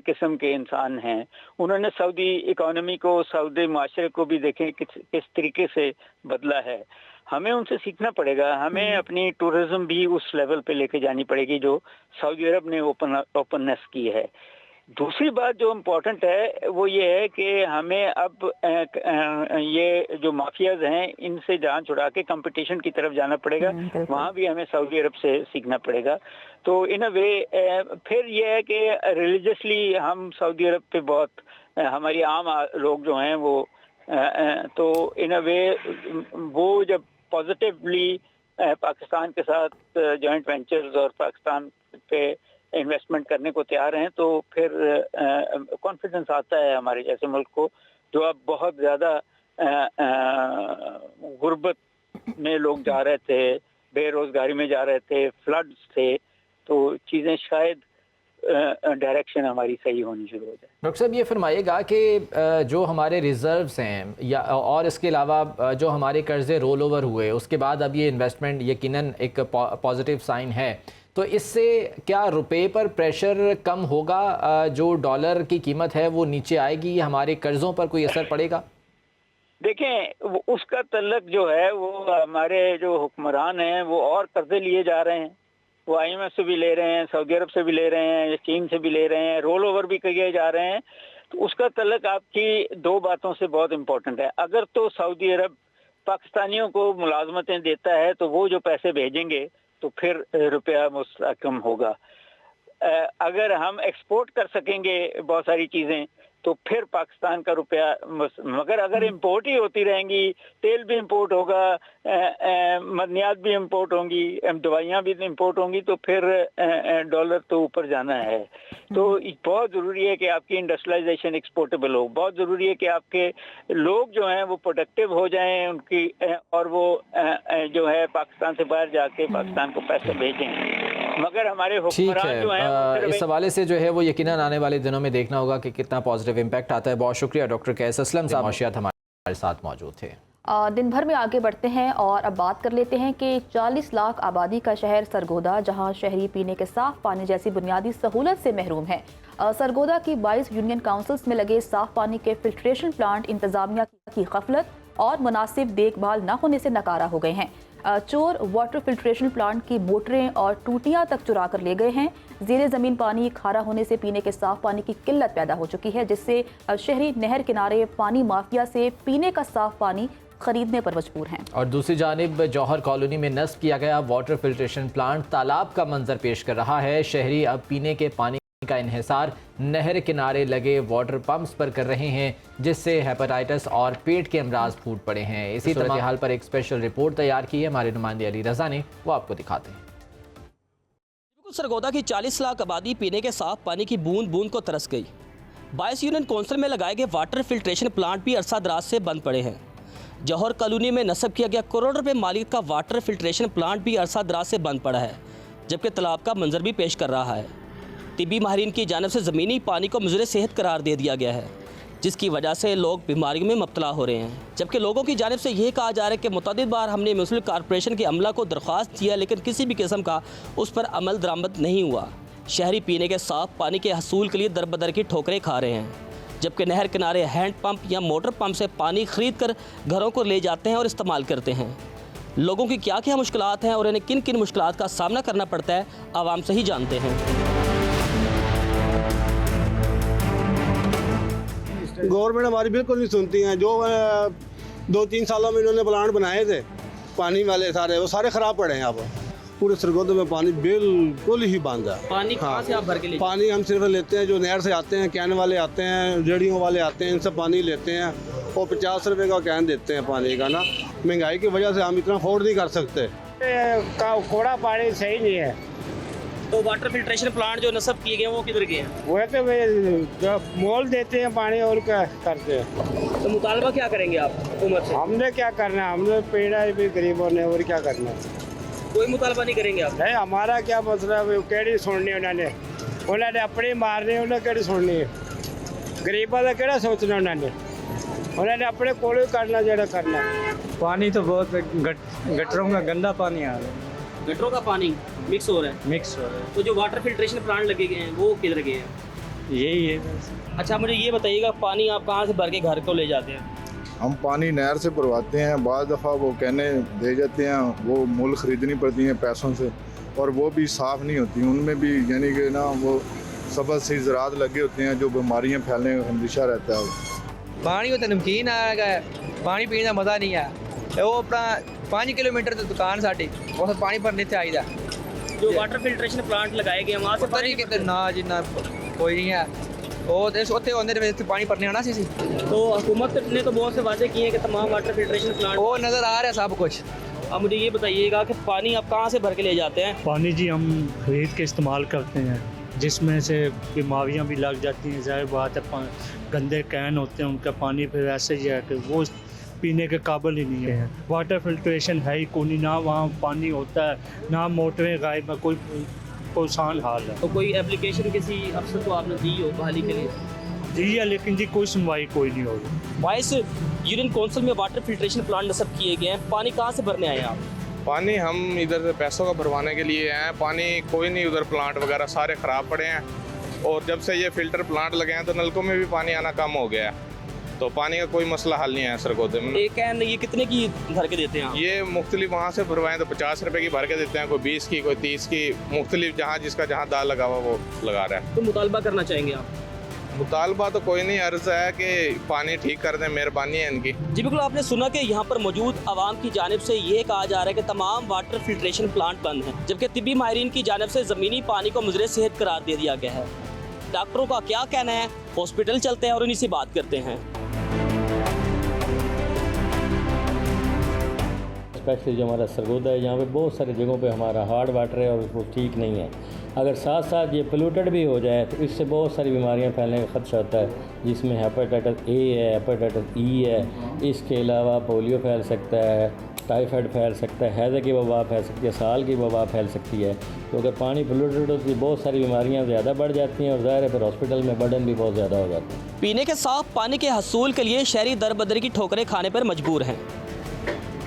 किस्म के इंसान हैं। उन्होंने सऊदी इकोनॉमी को, सऊदी माशरे को भी देखें किस तरीके से बदला है। हमें उनसे सीखना पड़ेगा। हमें अपनी टूरिज्म भी उस लेवल पे लेके जानी पड़ेगी जो सऊदी अरब ने ओपननेस की है। दूसरी बात जो इम्पोर्टेंट है वो ये है कि हमें अब ये जो माफियाज हैं इनसे जान छुड़ा के कंपटीशन की तरफ जाना पड़ेगा। वहाँ भी हमें सऊदी अरब से सीखना पड़ेगा। तो इन अ वे फिर ये है कि रिलीजियसली हम सऊदी अरब पे बहुत, हमारी आम लोग जो हैं वो तो इन अ वे वो जब पॉजिटिवली पाकिस्तान के साथ जॉइंट वेंचर्स और पाकिस्तान पे इन्वेस्टमेंट करने को तैयार हैं तो फिर कॉन्फिडेंस आता है हमारे जैसे मुल्क को, जो अब बहुत ज़्यादा गुर्बत में लोग जा रहे थे, बेरोजगारी में जा रहे थे, फ्लड्स थे, तो चीज़ें शायद डायरेक्शन हमारी सही होनी शुरू हो जाए। डॉक्टर साहब ये फरमाइएगा कि जो हमारे रिजर्व्स हैं या और इसके अलावा जो हमारे कर्जे रोल ओवर हुए उसके बाद अब ये इन्वेस्टमेंट यकीनन एक पॉजिटिव साइन है, तो इससे क्या रुपए पर प्रेशर कम होगा, जो डॉलर की कीमत है वो नीचे आएगी, हमारे कर्जों पर कोई असर पड़ेगा? देखें उसका तल्लक जो है वो हमारे जो हुक्मरान हैं वो और कर्जे लिए जा रहे हैं। वो IMF से भी ले रहे हैं, सऊदी अरब से भी ले रहे हैं, चीन से भी ले रहे हैं, रोल ओवर भी किए जा रहे हैं। तो उसका तल्लक आपकी दो बातों से बहुत इम्पोर्टेंट है। अगर तो सऊदी अरब पाकिस्तानियों को मुलाजमतें देता है तो वो जो पैसे भेजेंगे तो फिर रुपया मुस्तहकम होगा। अगर हम एक्सपोर्ट कर सकेंगे बहुत सारी चीज़ें तो फिर पाकिस्तान का रुपया, मगर अगर इंपोर्ट ही होती रहेंगी, तेल भी इंपोर्ट होगा, मदनियात भी इंपोर्ट होंगी, दवाइयाँ भी इंपोर्ट होंगी, तो फिर डॉलर तो ऊपर जाना है। तो बहुत ज़रूरी है कि आपकी इंडस्ट्रियलाइजेशन एक्सपोर्टेबल हो, बहुत ज़रूरी है कि आपके लोग जो हैं वो प्रोडक्टिव हो जाएं उनकी, और वो जो है पाकिस्तान से बाहर जाके पाकिस्तान को पैसे भेजें। मगर हमारे हुक्मरान जो हैं इस हवाले से जो है वो यकीनन आने वाले दिनों में देखना होगा कि कितना पॉजिटिव इम्पैक्ट आता है। बहुत शुक्रिया डॉक्टर कैस असलम साहब माशियात हमारे साथ मौजूद थे। दिन भर में आगे बढ़ते हैं और अब बात कर लेते हैं कि 40 लाख आबादी का शहर सरगोदा, जहां शहरी पीने के साफ पानी जैसी बुनियादी सहूलत से महरूम है। सरगोदा की 22 यूनियन काउंसिल्स में लगे साफ पानी के फिल्ट्रेशन प्लांट इंतजामिया की गफलत और मुनासिब देखभाल न होने से नकारा हो गए हैं। चोर वाटर फिल्ट्रेशन प्लांट की मोटरें और टूटियां तक चुरा कर ले गए हैं। ज़ेरे ज़मीन पानी खारा होने से पीने के साफ पानी की किल्लत पैदा हो चुकी है, जिससे शहरी नहर किनारे पानी माफिया से पीने का साफ पानी खरीदने पर मजबूर हैं। और दूसरी जानिब जौहर कॉलोनी में नस्ब किया गया वाटर फिल्ट्रेशन प्लांट तालाब का मंजर पेश कर रहा है। शहरी अब पीने के पानी का इन्हिसार नहर किनारे लगे वाटर पंप्स पर कर रहे हैं, जिससे हेपेटाइटिस और पेट के अमराज फूट पड़े हैं। इसी तरह हाल पर एक स्पेशल रिपोर्ट तैयार की है हमारे नुमाइंदे अली रजा ने, वो आपको दिखाते हैं। सरगोदा की 40 लाख आबादी पीने के साफ पानी की बूंद बूंद को तरस गई। 22 यूनियन काउंसिल में लगाए गए वाटर फिल्ट्रेशन प्लांट भी अरसा दराज से बंद पड़े हैं। जौहर कॉलोनी में नस्ब किया गया करोड़ रुपए मालिक का वाटर फिल्ट्रेशन प्लांट भी अरसा दराज से बंद पड़ा है, जबकि तालाब का मंजर भी पेश कर रहा है। तिब्बी माहिरीन की जानिब से ज़मीनी पानी को मुज़र सेहत करार दे दिया गया है, जिसकी वजह से लोग बीमारियों में मुब्तला हो रहे हैं। जबकि लोगों की जानिब से यह कहा जा रहा है कि मुतअद्दिद बार हमने म्युनिसिपल कॉरपोरेशन के अमला को दरख्वास्त किया, लेकिन किसी भी किस्म का उस पर अमल दरामद नहीं हुआ। शहरी पीने के साफ पानी के हसूल के लिए दरबदर की ठोकरें खा रहे हैं, जबकि नहर किनारे हैंड पंप या मोटर पंप से पानी खरीद कर घरों को ले जाते हैं और इस्तेमाल करते हैं। लोगों की क्या क्या मुश्किलात हैं और इन्हें किन किन मुश्किलात का सामना करना पड़ता है, आवाम से ही जानते हैं। गवर्नमेंट हमारी बिल्कुल नहीं सुनती हैं। जो 2-3 सालों में इन्होंने प्लांट बनाए थे पानी वाले सारे, वो सारे ख़राब पड़े हैं। अब पूरे सरगोदा में पानी बिल्कुल ही बंद है। पानी कहाँ से आप भर के लेते हैं? पानी हम सिर्फ लेते हैं जो नहर से आते हैं, कैन वाले आते हैं, रेडियों वाले आते हैं, इनसे पानी लेते हैं और 50 रुपए का कैन देते हैं पानी का ना। महंगाई की वजह से हम इतना अफोर्ड नहीं कर सकते। कोड़ा पानी सही नहीं है। तो वाटर फिल्ट्रेशन प्लांट जो नस्ब किए गए हैं वो किधर गए हैं? वो तो वे मोल देते हैं पानी और क्या करते हैं। तो मुतालबा क्या करेंगे आप हुकूमत से? हमने क्या करना है, हमने पेड़ा भी गरीबों ने, और क्या करना है। कोई मुतालबा नहीं करेंगे आप? नहीं, हमारा क्या मसला है, केड़ी सुननी उन्होंने अपनी मारनी, उन्हें केड़ी सुननी है। गरीबों का केड़ा सोचना उन्होंने अपने कोल ही करना जो करना। पानी तो बहुत गटरों का गंदा पानी आ रहा है। गटरों का पानी मिक्स हो रहा है? मिक्स हो रहा है। तो जो वाटर फिल्ट्रेशन प्लांट लगे गए हैं वो किधर गए हैं? यही है बस। अच्छा, मुझे ये बताइएगा, पानी आप कहाँ से भर के घर को ले जाते हैं? हम पानी नहर से भरवाते हैं, बाद दफ़ा वो कहने दे जाते हैं, वो मूल ख़रीदनी पड़ती हैं पैसों से, और वो भी साफ़ नहीं होती। उनमें भी यानी कि ना वो सबज सी ज़रात लगे होते हैं, जो बीमारियाँ फैलने का अंदेशा रहता है। पानी तो नमकीन आ गया, पानी पीने का मज़ा नहीं है। वो अपना 5 किलोमीटर तो दुकान साड़ी और पानी भरने से आई दा। जो वाटर फिल्ट्रेशन प्लांट लगाए गए वहाँ से पानी ना जिन्ना कोई नहीं है। पानी भरने आना सी। तो हुकूमत ने तो बहुत से वादे किए हैं कि तमाम वाटर फिल्ट्रेशन प्लांट, वो नज़र आ रहा है सब कुछ। अब मुझे ये बताइएगा कि पानी आप कहाँ से भर के ले जाते हैं? पानी जी हम खरीद के इस्तेमाल करते हैं, जिसमें से बीमारियां भी लग जाती हैं। ज़ाहिर बात है, गंदे कैन होते हैं, उनका पानी फिर ऐसे ही है कि वो पीने के काबिल ही नहीं है। वाटर फिल्ट्रेशन है ही कोई, ना वहाँ पानी होता है, ना मोटरें गायब, कोई परेशान हाल है। तो कोई एप्लीकेशन किसी अफसर को आपने दी हो बहाली के लिए? जी है, लेकिन जी कोई सुनवाई कोई नहीं हो रही। वाइस यूनियन काउंसिल में वाटर फिल्ट्रेशन प्लांट नस्ब किए गए हैं, पानी कहाँ से भरने आए हैं आप? पानी हम इधर पैसों का भरवाने के लिए हैं। पानी कोई नहीं, उधर प्लांट वगैरह सारे ख़राब पड़े हैं, और जब से ये फ़िल्टर प्लांट लगे हैं तो नलकों में भी पानी आना कम हो गया है। तो पानी का कोई मसला हल नहीं है सरगोदे में। एक कैन ये कितने की भर के देते हैं? ये मुख्तलिफ वहाँ से भरवाएं तो 50 रुपए की भर के देते हैं, कोई 20 की, कोई 30 की, मुख्तलिफ जहाँ जिसका जहाँ दाल लगा हुआ वो लगा रहा है। तो मुतालबा करना चाहेंगे आप? मुतालबा तो कोई नहीं, अर्ज है कि पानी ठीक कर दें, मेहरबानी है इनकी। जी बिल्कुल, आपने सुना कि यहाँ पर मौजूद आवाम की जानिब से ये कहा जा रहा है कि तमाम वाटर फिल्ट्रेशन प्लांट बंद हैं, जबकि तिब्बी माहिरीन की जानिब से ज़मीनी पानी को मुज़रे सेहत करार दे दिया गया है। डॉक्टरों का क्या कहना है, हॉस्पिटल चलते हैं और उन्हीं से बात करते हैं। स्पेशली जो हमारा सरगोदा है, यहाँ पे बहुत सारी जगहों पे हमारा हार्ड वाटर है और वो ठीक नहीं है। अगर साथ साथ ये पोल्यूटेड भी हो जाए तो इससे बहुत सारी बीमारियां फैलने का खदशा होता है, जिसमें हेपेटाइटिस ए है, हेपेटाइटिस ई है, इसके अलावा पोलियो फैल सकता है, टाइफाइड फैल सकता है, हैज़े की वबा फैल सकती है, साल की वबा फैल सकती है। तो अगर पानी पोल्यूटेड होती है बहुत सारी बीमारियाँ ज़्यादा बढ़ जाती हैं और ज़ाहिर है फिर हॉस्पिटल में बर्डन भी बहुत ज़्यादा हो जाता है। पीने के साफ पानी के हसूल के लिए शहरी दरबदर की ठोकरें खाने पर मजबूर हैं।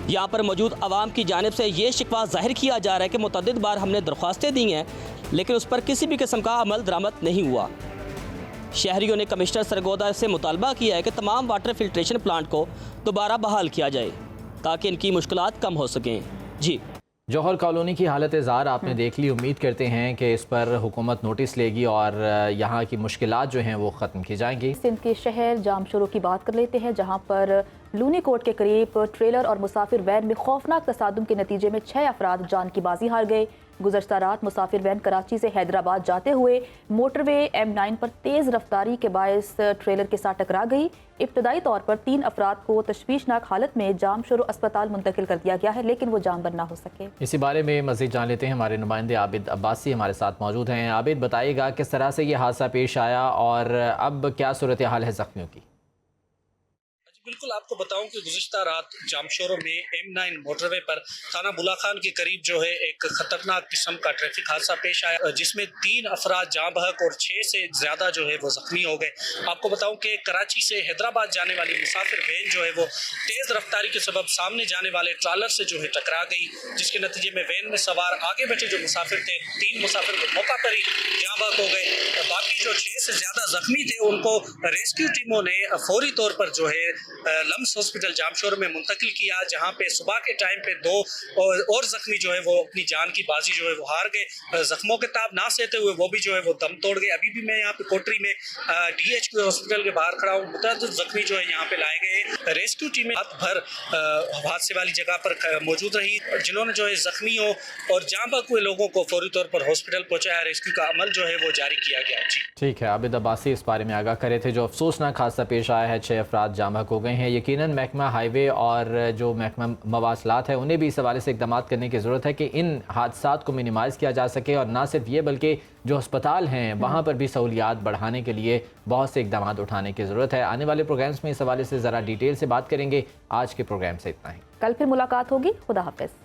यहाँ पर मौजूद आवाम की जानिब से ये शिकवा जाहिर किया जा रहा है कि मुतअद्दिद बार हमने दरख्वास्तें दी हैं, लेकिन उस पर किसी भी किस्म का अमल दरामद नहीं हुआ। शहरियों ने कमिश्नर सरगोदा से मुतालबा किया है कि तमाम वाटर फिल्ट्रेशन प्लांट को दोबारा बहाल किया जाए ताकि इनकी मुश्किलात कम हो सकें। जी, जौहर कॉलोनी की हालत ज़ार आपने देख ली। उम्मीद करते हैं कि इस पर हुकूमत नोटिस लेगी और यहाँ की मुश्किलात जो हैं वो ख़त्म की जाएंगी। सिंध के शहर जामशोरो की बात कर लेते हैं, जहाँ पर लूनी कोट के करीब ट्रेलर और मुसाफिर वैन में खौफनाक तसादुम के नतीजे में 6 अफराद जान की बाजी हार गए। गुज़श्ता रात मुसाफिर वैन कराची से हैदराबाद जाते हुए मोटरवे M9 पर तेज़ रफ्तारी के बायस ट्रेलर के साथ टकरा गई। इब्तदाई तौर पर 3 अफराद को तशवीशनाक हालत में जामशोरो अस्पताल मुंतकिल कर दिया गया है, लेकिन वो जाम बन ना हो सके। इसी बारे में मज़ीद जान लेते हैं। हमारे नुमाइंदे आबिद अब्बासी हमारे साथ मौजूद हैं। आबिद, बताइएगा किस तरह से ये हादसा पेश आया और अब क्या सूरत हाल है ज़ख्मियों की? बिल्कुल, आपको बताऊं कि गुज़िश्ता रात जामशोरो में M9 मोटरवे पर थाना बुला खान के करीब जो है एक खतरनाक किस्म का ट्रैफिक हादसा पेश आया, जिसमें 3 अफराद जाँ बहक और 6 से ज़्यादा जो है वो ज़ख्मी हो गए। आपको बताऊं कि कराची से हैदराबाद जाने वाली मुसाफिर वैन जो है वो तेज़ रफ्तारी के सबब सामने जाने वाले ट्रालर से जो है टकरा गई, जिसके नतीजे में वैन में सवार आगे बैठे जो मुसाफिर थे 3 मुसाफिर मौका पर ही जाँ बहक हो गए। बाकी जो 6 से ज़्यादा ज़ख्मी थे उनको रेस्क्यू टीमों ने फौरी तौर पर जो है लम्स हॉस्पिटल जामशोर में मुंतकिल किया, जहाँ पे सुबह के टाइम पे 2 और जख्मी जो है वो अपनी जान की बाजी जो है वो हार गए। जख्मों के ताब ना सहते हुए वो भी जो है वो दम तोड़ गए। अभी भी मैं यहाँ पे कोटरी में DHQ हॉस्पिटल के बाहर खड़ा हूँ। मुतअद्दिद जख्मी जो है यहाँ पे लाए गए। रेस्क्यू टीमें रात भर हादसे वाली जगह पर मौजूद रही, जिन्होंने जो है जख्मियों और जाँ बहक हुए लोगों को फौरी तौर पर हॉस्पिटल पहुँचाया। रेस्क्यू का अमल जो है वो जारी किया गया। जी ठीक है, आबिद अब्बासी इस बारे में आगाह करे थे। जो अफसोसनाक हादसा पेश आया है, 6 अफराद जाँ बहक हो गए हैं। यकीनन महकमा हाईवे और जो महकमा मवासलात है उन्हें भी इस हवाले से इकदाम करने की ज़रूरत है कि इन हादसात को मिनिमाइज़ किया जा सके, और ना सिर्फ ये बल्कि जो अस्पताल हैं वहाँ पर भी सहूलियात बढ़ाने के लिए बहुत से इकदाम उठाने की ज़रूरत है। आने वाले प्रोग्राम्स में इस हवाले से ज़रा डिटेल से बात करेंगे। आज के प्रोग्राम से इतना ही, कल फिर मुलाकात होगी। खुदा हाफिज़।